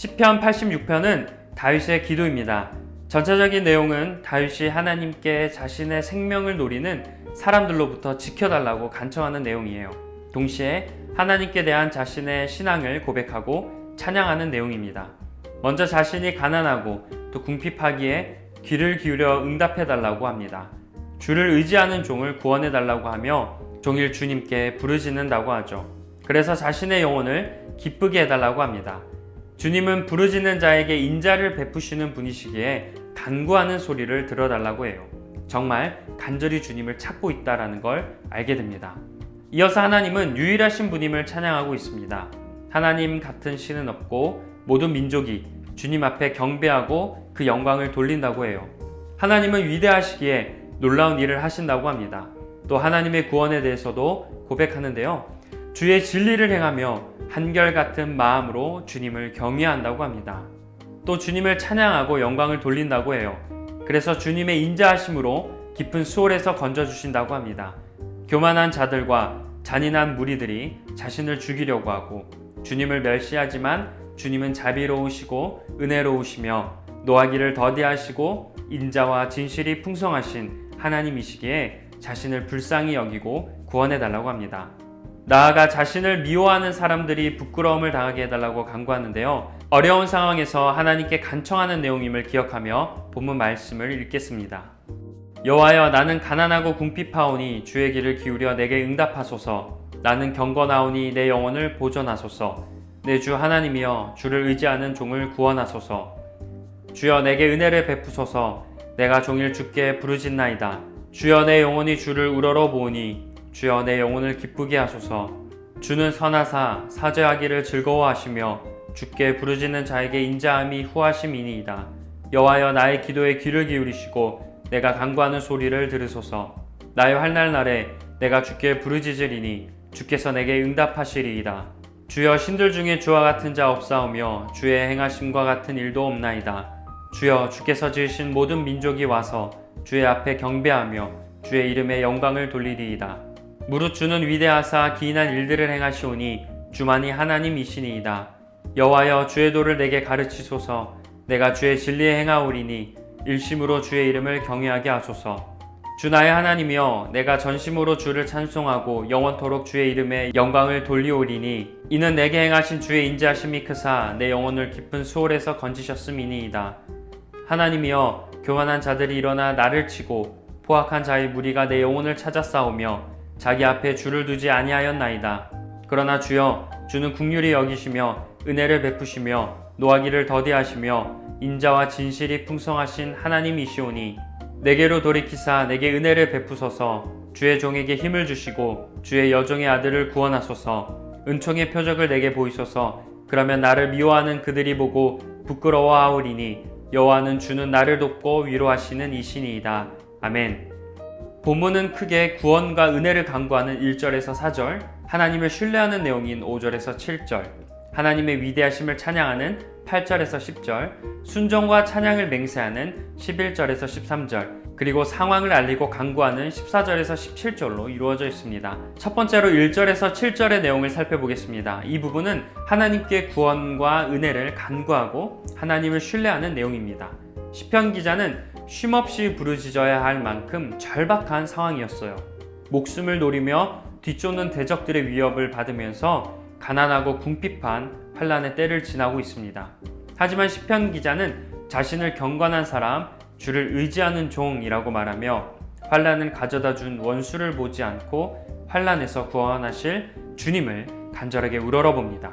시편 86편은 다윗의 기도입니다. 전체적인 내용은 다윗이 하나님께 자신의 생명을 노리는 사람들로부터 지켜달라고 간청하는 내용이에요. 동시에 하나님께 대한 자신의 신앙을 고백하고 찬양하는 내용입니다. 먼저 자신이 가난하고 또 궁핍하기에 귀를 기울여 응답해달라고 합니다. 주를 의지하는 종을 구원해달라고 하며 종일 주님께 부르짖는다고 하죠. 그래서 자신의 영혼을 기쁘게 해달라고 합니다. 주님은 부르짖는 자에게 인자를 베푸시는 분이시기에 간구하는 소리를 들어달라고 해요. 정말 간절히 주님을 찾고 있다는 걸 알게 됩니다. 이어서 하나님은 유일하신 분임을 찬양하고 있습니다. 하나님 같은 신은 없고 모든 민족이 주님 앞에 경배하고 그 영광을 돌린다고 해요. 하나님은 위대하시기에 놀라운 일을 하신다고 합니다. 또 하나님의 구원에 대해서도 고백하는데요. 주의 진리를 행하며 한결같은 마음으로 주님을 경외한다고 합니다. 또 주님을 찬양하고 영광을 돌린다고 해요. 그래서 주님의 인자하심으로 깊은 수월에서 건져주신다고 합니다. 교만한 자들과 잔인한 무리들이 자신을 죽이려고 하고 주님을 멸시하지만 주님은 자비로우시고 은혜로우시며 노하기를 더디하시고 인자와 진실이 풍성하신 하나님이시기에 자신을 불쌍히 여기고 구원해달라고 합니다. 나아가 자신을 미워하는 사람들이 부끄러움을 당하게 해달라고 간구하는데요. 어려운 상황에서 하나님께 간청하는 내용임을 기억하며 본문 말씀을 읽겠습니다. 여호와여, 나는 가난하고 궁핍하오니 주의 귀를 기울여 내게 응답하소서. 나는 경건하오니 내 영혼을 보존하소서. 내 주 하나님이여, 주를 의지하는 종을 구원하소서. 주여, 내게 은혜를 베푸소서. 내가 종일 주께 부르짖나이다. 주여, 내 영혼이 주를 우러러 보오니 주여, 내 영혼을 기쁘게 하소서. 주는 선하사 사죄하기를 즐거워하시며 주께 부르짖는 자에게 인자함이 후하심이니이다. 여호와여, 나의 기도에 귀를 기울이시고 내가 간구하는 소리를 들으소서. 나의 환난 날에 내가 주께 부르짖으리니 주께서 내게 응답하시리이다. 주여, 신들 중에 주와 같은 자 없사오며 주의 행하심과 같은 일도 없나이다. 주여, 주께서 지으신 모든 민족이 와서 주의 앞에 경배하며 주의 이름에 영광을 돌리리이다. 무릇 주는 위대하사 기이한 일들을 행하시오니 주만이 하나님이시니이다. 여호와여, 주의 도를 내게 가르치소서. 내가 주의 진리에 행하오리니 일심으로 주의 이름을 경외하게 하소서. 주 나의 하나님이여, 내가 전심으로 주를 찬송하고 영원토록 주의 이름에 영광을 돌리오리니 이는 내게 행하신 주의 인자하심이 크사 내 영혼을 깊은 수월에서 건지셨음이니이다. 하나님이여, 교만한 자들이 일어나 나를 치고 포악한 자의 무리가 내 영혼을 찾아 싸우며 자기 앞에 주를 두지 아니하였나이다. 그러나 주여, 주는 긍휼히 여기시며 은혜를 베푸시며 노하기를 더디하시며 인자와 진실이 풍성하신 하나님이시오니 내게로 돌이키사 내게 은혜를 베푸소서. 주의 종에게 힘을 주시고 주의 여종의 아들을 구원하소서. 은총의 표적을 내게 보이소서. 그러면 나를 미워하는 그들이 보고 부끄러워하오리니 여호와는 주는 나를 돕고 위로하시는 이시니이다. 아멘. 본문은 크게 구원과 은혜를 간구하는 1절에서 4절, 하나님을 신뢰하는 내용인 5절에서 7절, 하나님의 위대하심을 찬양하는 8절에서 10절, 순종과 찬양을 맹세하는 11절에서 13절, 그리고 상황을 알리고 간구하는 14절에서 17절로 이루어져 있습니다. 첫 번째로 1절에서 7절의 내용을 살펴보겠습니다. 이 부분은 하나님께 구원과 은혜를 간구하고 하나님을 신뢰하는 내용입니다. 시편 기자는 쉼없이 부르짖어야 할 만큼 절박한 상황이었어요. 목숨을 노리며 뒤쫓는 대적들의 위협을 받으면서 가난하고 궁핍한 환난의 때를 지나고 있습니다. 하지만 시편 기자는 자신을 경건한 사람, 주를 의지하는 종이라고 말하며 환난을 가져다 준 원수를 보지 않고 환난에서 구원하실 주님을 간절하게 우러러봅니다.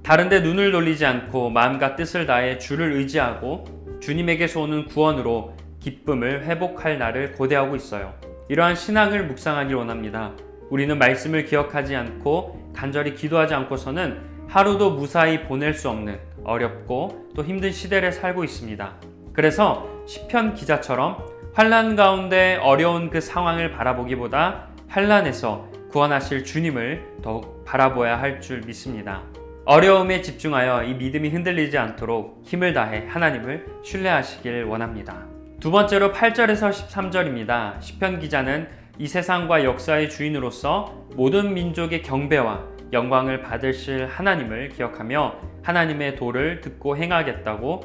다른 데 눈을 돌리지 않고 마음과 뜻을 다해 주를 의지하고 주님에게서 오는 구원으로 기쁨을 회복할 날을 고대하고 있어요. 이러한 신앙을 묵상하길 원합니다. 우리는 말씀을 기억하지 않고 간절히 기도하지 않고서는 하루도 무사히 보낼 수 없는 어렵고 또 힘든 시대를 살고 있습니다. 그래서 시편 기자처럼 환난 가운데 어려운 그 상황을 바라보기보다 환난에서 구원하실 주님을 더욱 바라보아야 할 줄 믿습니다. 어려움에 집중하여 이 믿음이 흔들리지 않도록 힘을 다해 하나님을 신뢰하시길 원합니다. 두 번째로 8절에서 13절입니다. 시편 기자는 이 세상과 역사의 주인으로서 모든 민족의 경배와 영광을 받으실 하나님을 기억하며 하나님의 도를 듣고 행하겠다고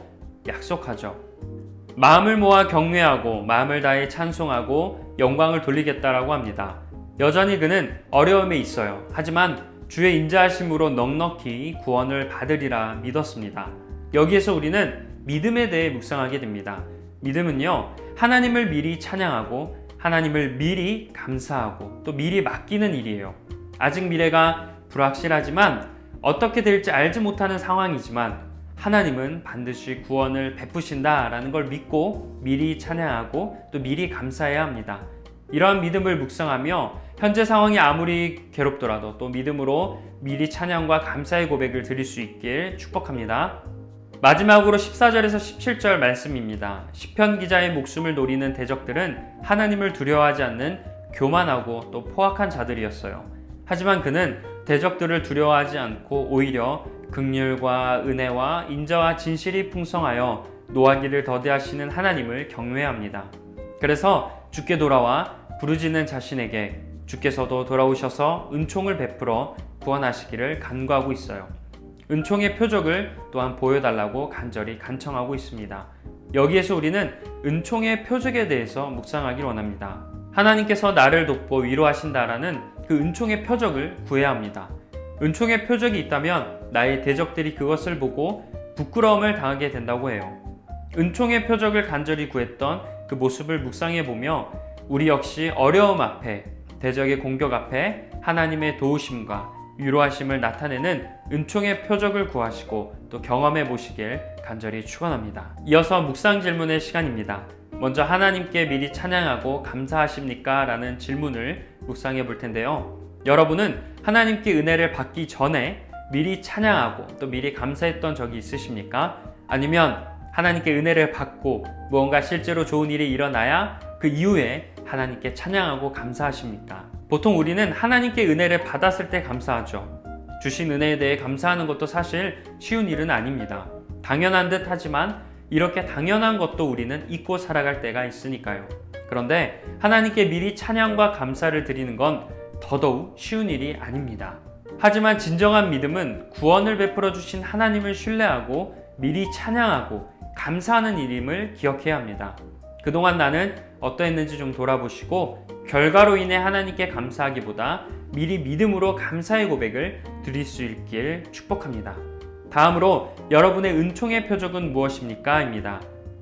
약속하죠. 마음을 모아 경외하고 마음을 다해 찬송하고 영광을 돌리겠다라고 합니다. 여전히 그는 어려움에 있어요. 하지만 주의 인자하심으로 넉넉히 구원을 받으리라 믿었습니다. 여기에서 우리는 믿음에 대해 묵상하게 됩니다. 믿음은요, 하나님을 미리 찬양하고 하나님을 미리 감사하고 또 미리 맡기는 일이에요. 아직 미래가 불확실하지만 어떻게 될지 알지 못하는 상황이지만 하나님은 반드시 구원을 베푸신다라는 걸 믿고 미리 찬양하고 또 미리 감사해야 합니다. 이러한 믿음을 묵상하며 현재 상황이 아무리 괴롭더라도 또 믿음으로 미리 찬양과 감사의 고백을 드릴 수 있길 축복합니다. 마지막으로 14절에서 17절 말씀입니다. 시편 기자의 목숨을 노리는 대적들은 하나님을 두려워하지 않는 교만하고 또 포악한 자들이었어요. 하지만 그는 대적들을 두려워하지 않고 오히려 긍휼과 은혜와 인자와 진실이 풍성하여 노하기를 더디하시는 하나님을 경외합니다. 그래서 주께 돌아와 부르짖는 자신에게 주께서도 돌아오셔서 은총을 베풀어 구원하시기를 간구하고 있어요. 은총의 표적을 또한 보여달라고 간절히 간청하고 있습니다. 여기에서 우리는 은총의 표적에 대해서 묵상하길 원합니다. 하나님께서 나를 돕고 위로하신다라는 그 은총의 표적을 구해야 합니다. 은총의 표적이 있다면 나의 대적들이 그것을 보고 부끄러움을 당하게 된다고 해요. 은총의 표적을 간절히 구했던 그 모습을 묵상해 보며 우리 역시 어려움 앞에, 대적의 공격 앞에 하나님의 도우심과 위로하심을 나타내는 은총의 표적을 구하시고 또 경험해 보시길 간절히 축원합니다. 이어서 묵상 질문의 시간입니다. 먼저 하나님께 미리 찬양하고 감사하십니까? 라는 질문을 묵상해 볼 텐데요. 여러분은 하나님께 은혜를 받기 전에 미리 찬양하고 또 미리 감사했던 적이 있으십니까? 아니면 하나님께 은혜를 받고 무언가 실제로 좋은 일이 일어나야 그 이후에 하나님께 찬양하고 감사하십니까? 보통 우리는 하나님께 은혜를 받았을 때 감사하죠. 주신 은혜에 대해 감사하는 것도 사실 쉬운 일은 아닙니다. 당연한 듯 하지만 이렇게 당연한 것도 우리는 잊고 살아갈 때가 있으니까요. 그런데 하나님께 미리 찬양과 감사를 드리는 건 더더욱 쉬운 일이 아닙니다. 하지만 진정한 믿음은 구원을 베풀어 주신 하나님을 신뢰하고 미리 찬양하고 감사하는 일임을 기억해야 합니다. 그동안 나는 어떠했는지 좀 돌아보시고 결과로 인해 하나님께 감사하기보다 미리 믿음으로 감사의 고백을 드릴 수 있길 축복합니다. 다음으로 여러분의 은총의 표적은 무엇입니까? 입니다.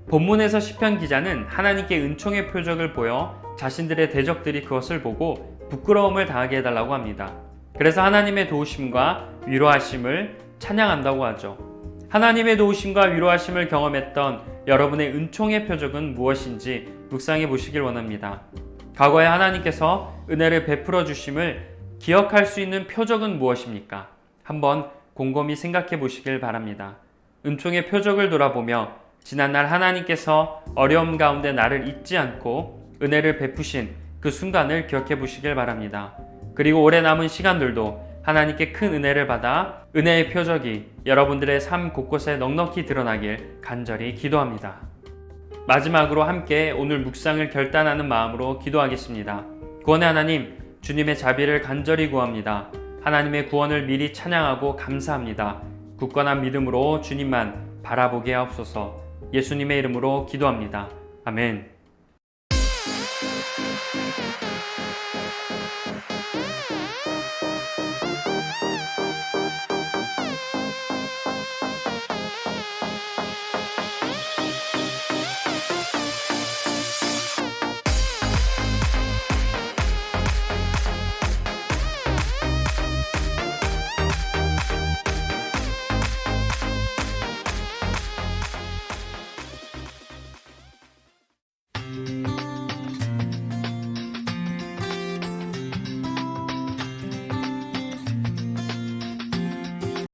본문에서 시편 기자는 하나님께 은총의 표적을 보여 자신들의 대적들이 그것을 보고 부끄러움을 당하게 해달라고 합니다. 그래서 하나님의 도우심과 위로하심을 찬양한다고 하죠. 하나님의 도우심과 위로하심을 경험했던 여러분의 은총의 표적은 무엇인지 묵상해 보시길 원합니다. 과거에 하나님께서 은혜를 베풀어 주심을 기억할 수 있는 표적은 무엇입니까? 한번 곰곰이 생각해 보시길 바랍니다. 은총의 표적을 돌아보며 지난날 하나님께서 어려움 가운데 나를 잊지 않고 은혜를 베푸신 그 순간을 기억해 보시길 바랍니다. 그리고 올해 남은 시간들도 하나님께 큰 은혜를 받아 은혜의 표적이 여러분들의 삶 곳곳에 넉넉히 드러나길 간절히 기도합니다. 마지막으로 함께 오늘 묵상을 결단하는 마음으로 기도하겠습니다. 구원의 하나님, 주님의 자비를 간절히 구합니다. 하나님의 구원을 미리 찬양하고 감사합니다. 굳건한 믿음으로 주님만 바라보게 하옵소서. 예수님의 이름으로 기도합니다. 아멘.